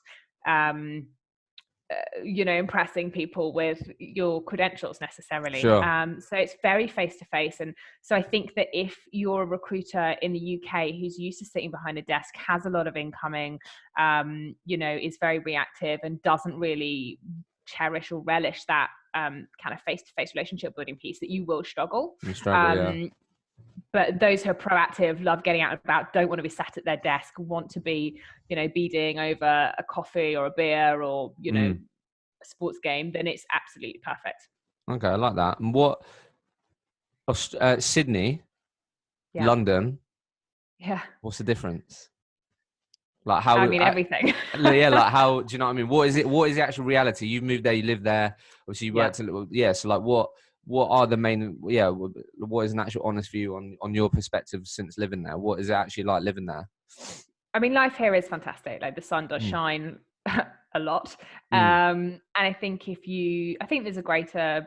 impressing people with your credentials necessarily. Sure. So it's very face to face. And so I think that if you're a recruiter in the UK who's used to sitting behind a desk, has a lot of incoming, is very reactive and doesn't really cherish or relish that kind of face to face relationship building piece, that you will struggle. Yeah. But those who are proactive, love getting out and about, don't want to be sat at their desk, want to be, beading over a coffee or a beer or, a sports game, then it's absolutely perfect. Okay, I like that. And what, Sydney, London, what's the difference? Like how? Everything. Yeah, like how? Do you know what I mean? What is it? What is the actual reality? You moved there, you live there. Obviously, you worked a little. Yeah. So, like, what are the main? Yeah. What is an actual honest view on your perspective since living there? What is it actually like living there? Life here is fantastic. Like the sun does shine a lot, and I think there's a greater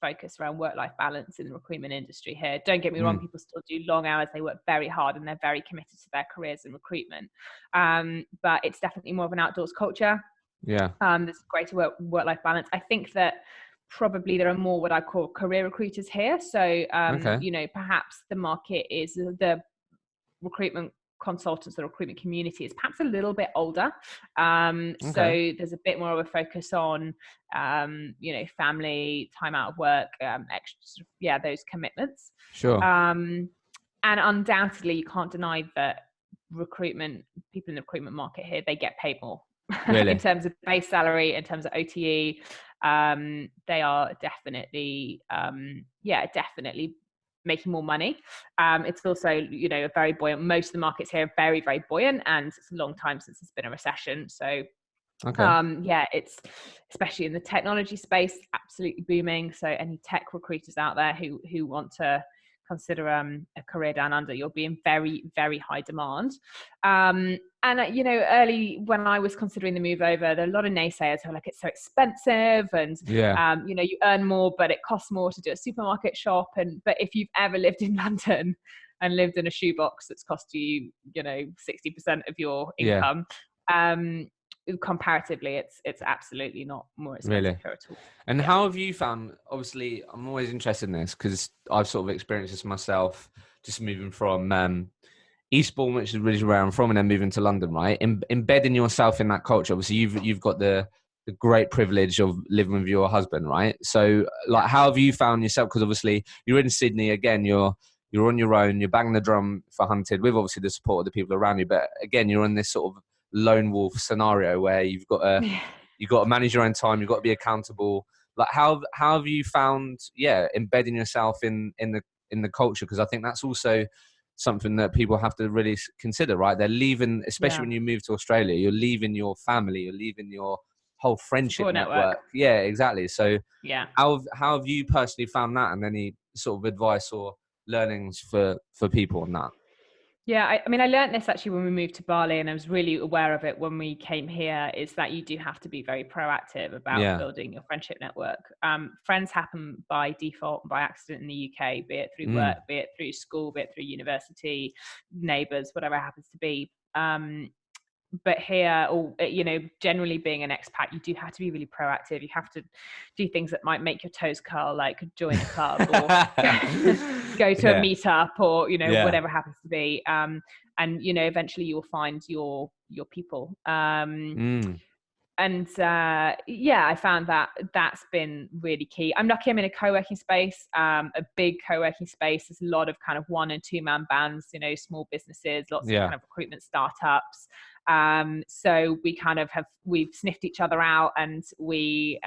focus around work-life balance in the recruitment industry here. Don't get me wrong, people still do long hours, they work very hard, and they're very committed to their careers in recruitment, but it's definitely more of an outdoors culture. There's a greater work-life balance. I think that probably there are more what I call career recruiters here, so perhaps the market is the recruitment consultants, the recruitment community is perhaps a little bit older, so there's a bit more of a focus on family, time out of work, extra, those commitments. Sure. And undoubtedly you can't deny that people in the recruitment market here, they get paid more. Really? In terms of base salary, in terms of OTE, they are definitely definitely making more money. It's also, a very buoyant, most of the markets here are very, very buoyant, and it's a long time since there's been a recession. So it's, especially in the technology space, absolutely booming. So any tech recruiters out there who want to consider a career down under, you'll be in very, very high demand. And early when I was considering the move over, there are a lot of naysayers who are like, it's so expensive, and you earn more, but it costs more to do a supermarket shop. But if you've ever lived in London, and lived in a shoebox that's cost you, 60% of your Yeah. income, comparatively, it's absolutely not more expensive Really. here at all. And Yeah. how have you found, obviously, I'm always interested in this because I've sort of experienced this myself, just moving from Eastbourne, which is really where I'm from, and then moving to London, right? Embedding yourself in that culture. Obviously, you've got the great privilege of living with your husband, right? So, like, how have you found yourself? Because obviously, you're in Sydney again. You're on your own. You're banging the drum for Hunted with obviously the support of the people around you. But again, you're in this sort of lone wolf scenario where you've got to manage your own time. You've got to be accountable. Like, how have you found, embedding yourself in the culture? Because I think that's also something that people have to really consider, right? They're leaving, especially when you move to Australia, you're leaving your family, you're leaving your whole friendship Support network. Yeah, exactly. So Yeah. how have you personally found that, and any sort of advice or learnings for people on that? Yeah, I mean, I learned this actually when we moved to Bali, and I was really aware of it when we came here, is that you do have to be very proactive about building your friendship network. Friends happen by default, by accident in the UK, be it through work, be it through school, be it through university, neighbours, whatever it happens to be. But here, or generally being an expat, you do have to be really proactive. You have to do things that might make your toes curl, like join a club or go to a meetup, or whatever happens to be. And eventually you will find your people. And I found that that's been really key. I'm lucky I'm in a co-working space, a big co-working space. There's a lot of kind of 1 and 2 man bands, small businesses, lots of kind of recruitment startups. So we kind of we've sniffed each other out, and we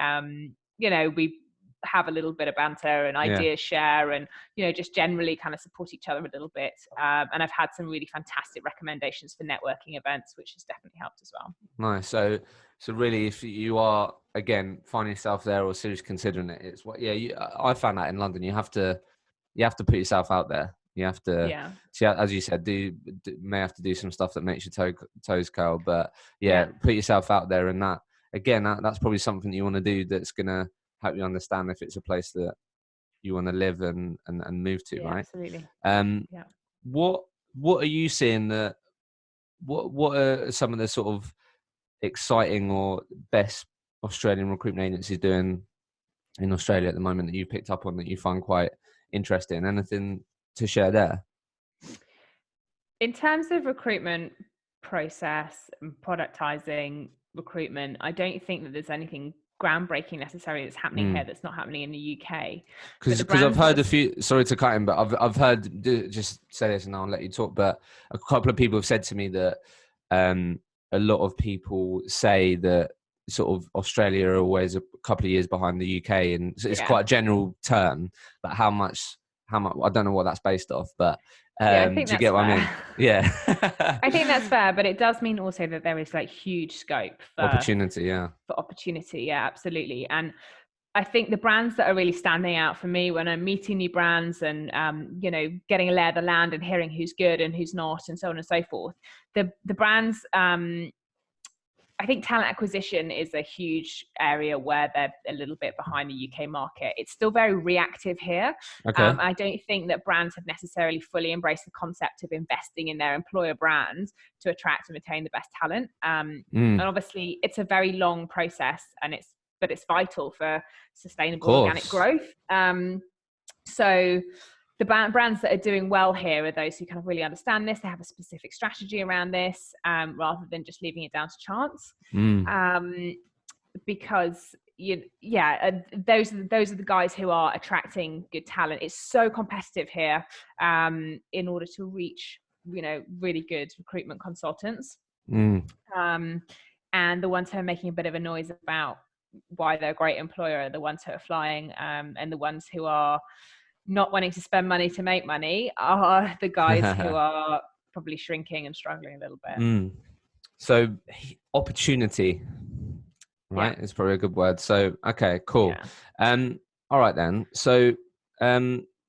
have a little bit of banter and idea share, and just generally kind of support each other a little bit. And I've had some really fantastic recommendations for networking events, which has definitely helped as well. Nice. So really, if you are again finding yourself there or seriously considering it, it's I found that in London, you have to put yourself out there. You have to, as you said, may have to do some stuff that makes your toes curl, but put yourself out there. And that, again, that's probably something you want to do that's going to help you understand if it's a place that you want to live and move to, right? Absolutely. What are you seeing that, what are some of the sort of exciting or best Australian recruitment agencies doing in Australia at the moment that you picked up on that you find quite interesting? Anything to share there? In terms of recruitment process and productizing recruitment, I don't think that there's anything groundbreaking necessarily that's happening here that's not happening in the UK. Because I've heard a few, sorry to cut in, but I've heard, just say this and I'll let you talk, but a couple of people have said to me that a lot of people say that sort of Australia are always a couple of years behind the UK, and it's quite a general term, but how much, I don't know what that's based off, but I think do you get what I mean? Yeah. I think that's fair, but it does mean also that there is like huge scope for opportunity. For opportunity. Yeah, absolutely. And I think the brands that are really standing out for me when I'm meeting new brands and, getting a lay of the land and hearing who's good and who's not and so on and so forth, the brands, I think talent acquisition is a huge area where they're a little bit behind the UK market. It's still very reactive here. Okay. I don't think that brands have necessarily fully embraced the concept of investing in their employer brand to attract and retain the best talent. And obviously it's a very long process, but it's vital for sustainable organic growth. So the brands that are doing well here are those who kind of really understand this. They have a specific strategy around this, rather than just leaving it down to chance. Because those are the guys who are attracting good talent. It's so competitive here, in order to reach really good recruitment consultants. And the ones who are making a bit of a noise about why they're a great employer are the ones who are flying, and the ones who are not wanting to spend money to make money are the guys who are probably shrinking and struggling a little bit. So opportunity, right? It's probably a good word. So, okay, cool. All right then. So,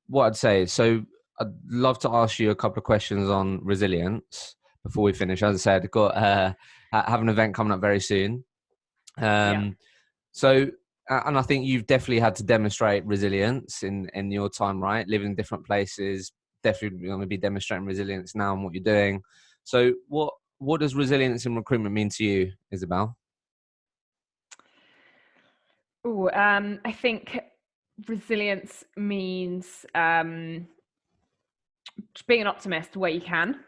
what I'd say, so I'd love to ask you a couple of questions on resilience before we finish. As I said, got have an event coming up very soon. So, and I think you've definitely had to demonstrate resilience in your time, right? Living in different places, definitely going to be demonstrating resilience now in what you're doing. So what does resilience in recruitment mean to you, Isobel? Oh, I think resilience means just being an optimist where you can.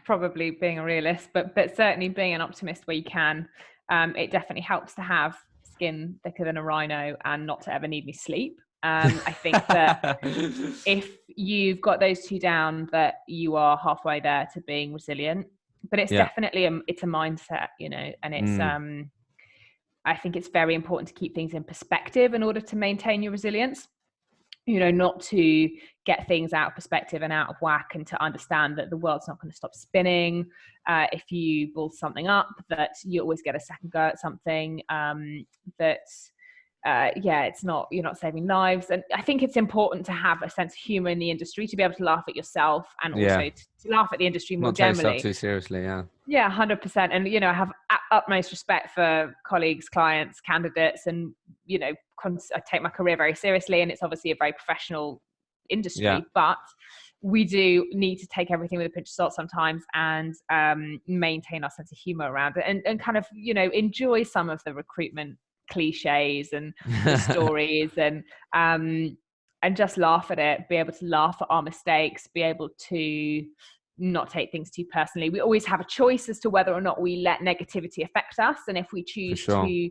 Probably being a realist, but certainly being an optimist where you can. It definitely helps to have skin thicker than a rhino and not to ever need any sleep. I think that if you've got those two down, that you are halfway there to being resilient. But it's definitely it's a mindset, you know, and it's I think it's very important to keep things in perspective in order to maintain your resilience. You know, not to get things out of perspective and out of whack, and to understand that the world's not going to stop spinning. If you build something up, that you always get a second go at something. It's not, you're not saving lives. And I think it's important to have a sense of humor in the industry, to be able to laugh at yourself, and also to laugh at the industry more generally. Not take yourself too seriously, Yeah, 100%. And, you know, I have utmost respect for colleagues, clients, candidates, and, you know, I take my career very seriously, and it's obviously a very professional industry, but we do need to take everything with a pinch of salt sometimes, and maintain our sense of humor around it, and kind of, you know, enjoy some of the recruitment cliches and the stories, and just laugh at it, be able to laugh at our mistakes, be able to not take things too personally. We always have a choice as to whether or not we let negativity affect us, and if we choose to,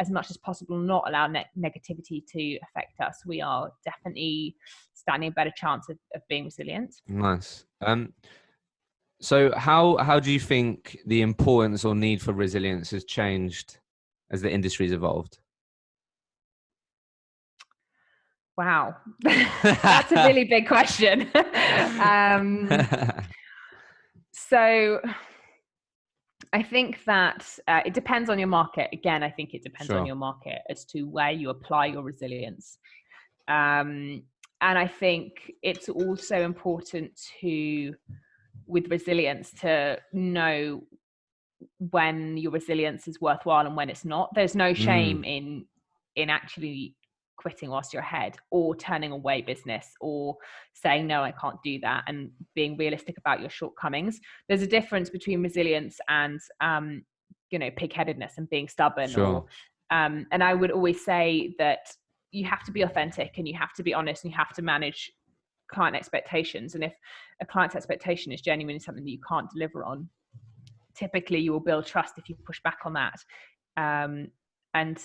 as much as possible, not allow negativity to affect us, we are definitely standing a better chance of being resilient. Nice. So how do you think the importance or need for resilience has changed as the industry's evolved? Wow, that's a really big question. So I think that it depends on your market. Again, I think it depends on your market as to where you apply your resilience. And I think it's also important with resilience, to know when your resilience is worthwhile and when it's not. There's no shame in actually quitting whilst you're ahead, or turning away business, or saying, no, I can't do that, and being realistic about your shortcomings. There's a difference between resilience and, you know, pig-headedness and being stubborn. And I would always say that you have to be authentic, and you have to be honest, and you have to manage client expectations. And if a client's expectation is genuinely something that you can't deliver on, typically you will build trust if you push back on that. And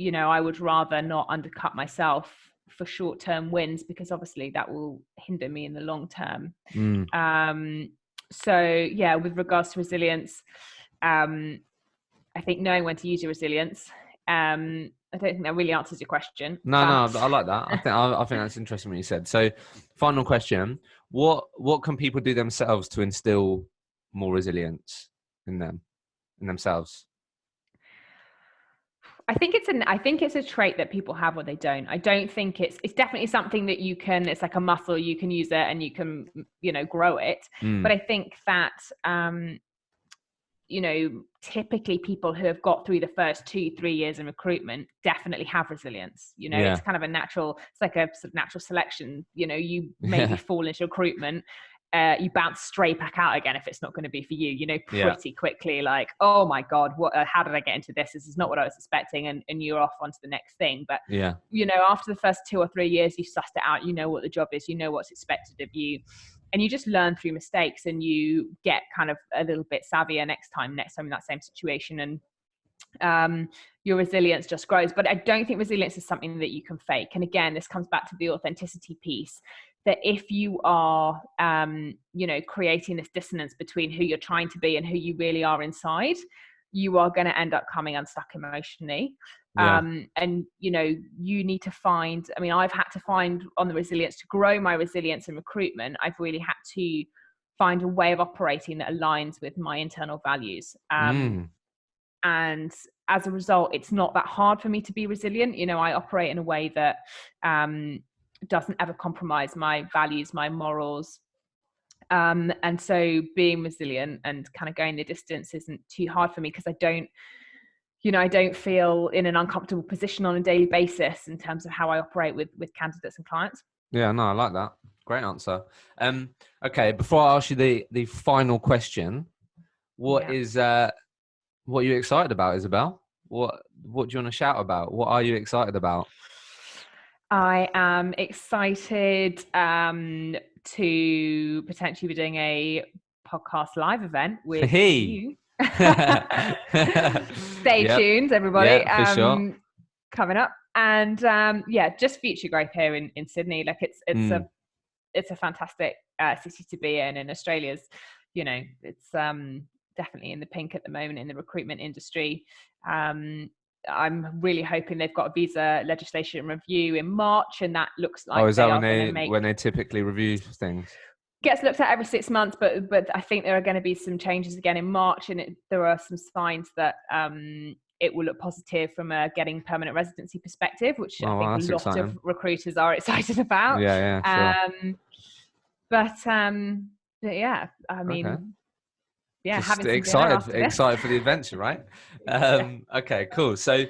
you know, I would rather not undercut myself for short-term wins, because obviously that will hinder me in the long term. So yeah, with regards to resilience, I think knowing when to use your resilience. I don't think that really answers your question. No, I like that. I think that's interesting what you said. So, final question: what can people do themselves to instill more resilience in themselves? I think it's a trait that people have or they don't. I don't think it's definitely something that you can, it's like a muscle, you can use it and you can, you know, grow it. But I think that, you know, typically people who have got through the first 2-3 years in recruitment definitely have resilience. You know, it's kind of it's like a sort of natural selection. You know, you maybe fall into recruitment, you bounce straight back out again if it's not going to be for you, you know, pretty quickly, like, oh my God, how did I get into this? This is not what I was expecting. And you're off onto the next thing. But, you know, after the first 2 or 3 years, you've sussed it out, you know what the job is, you know what's expected of you. And you just learn through mistakes, and you get kind of a little bit savvier next time in that same situation. And your resilience just grows. But I don't think resilience is something that you can fake. And again, this comes back to the authenticity piece, that if you are, you know, creating this dissonance between who you're trying to be and who you really are inside, you are going to end up coming unstuck emotionally. And, you know, you need to find, I mean, I've had to find on the resilience, to grow my resilience in recruitment, I've really had to find a way of operating that aligns with my internal values. And as a result, it's not that hard for me to be resilient. You know, I operate in a way that doesn't ever compromise my values, my morals. And so being resilient and kind of going the distance isn't too hard for me, because I don't feel in an uncomfortable position on a daily basis in terms of how I operate with candidates and clients. Yeah, no, I like that. Great answer. Okay, before I ask you the final question, what are you excited about, Isobel? What do you want to shout about? What are you excited about? I am excited to potentially be doing a podcast live event with Hey. you. Stay Yep. tuned, everybody. Yeah, for sure. Coming up, and just future growth here in Sydney. Like it's a fantastic city to be in, and Australia's, it's definitely in the pink at the moment in the recruitment industry. I'm really hoping they've got a visa legislation review in March, and that looks like Is that when they typically review things? Gets looked at every 6 months, but I think there are going to be some changes again in March, and there are some signs that it will look positive from a getting permanent residency perspective, which I think a lot exciting. of recruiters are excited about. Yeah, sure. But yeah, I mean, Okay. yeah, Just having some dinner after this. excited for the adventure, right? Okay, cool. So,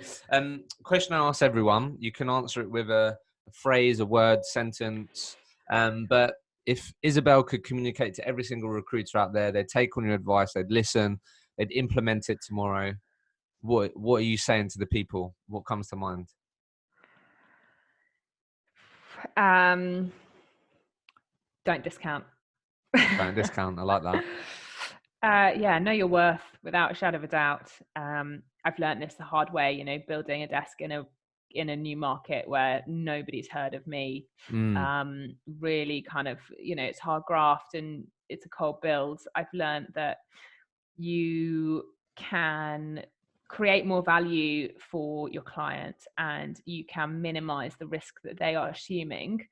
question I ask everyone, you can answer it with a phrase, a word, sentence. But if Isobel could communicate to every single recruiter out there, they'd take on your advice, they'd listen, they'd implement it tomorrow. What are you saying to the people? What comes to mind? Don't discount. Don't discount. I like that. Yeah, know your worth without a shadow of a doubt. I've learned this the hard way, building a desk in a new market where nobody's heard of me. Really kind of, it's hard graft and it's a cold build. I've learned that you can create more value for your client and you can minimize the risk that they are assuming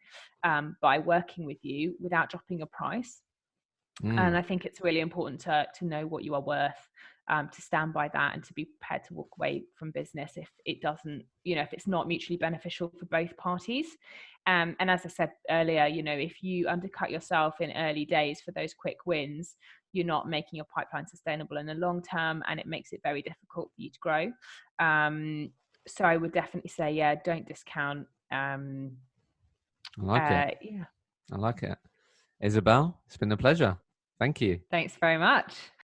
by working with you without dropping your price. And I think it's really important to know what you are worth, to stand by that and to be prepared to walk away from business if it doesn't, if it's not mutually beneficial for both parties. And as I said earlier, if you undercut yourself in early days for those quick wins, you're not making your pipeline sustainable in the long term, and it makes it very difficult for you to grow. So I would definitely say, yeah, don't discount. I like it. Yeah, I like it. Isobel, it's been a pleasure. Thank you. Thanks very much.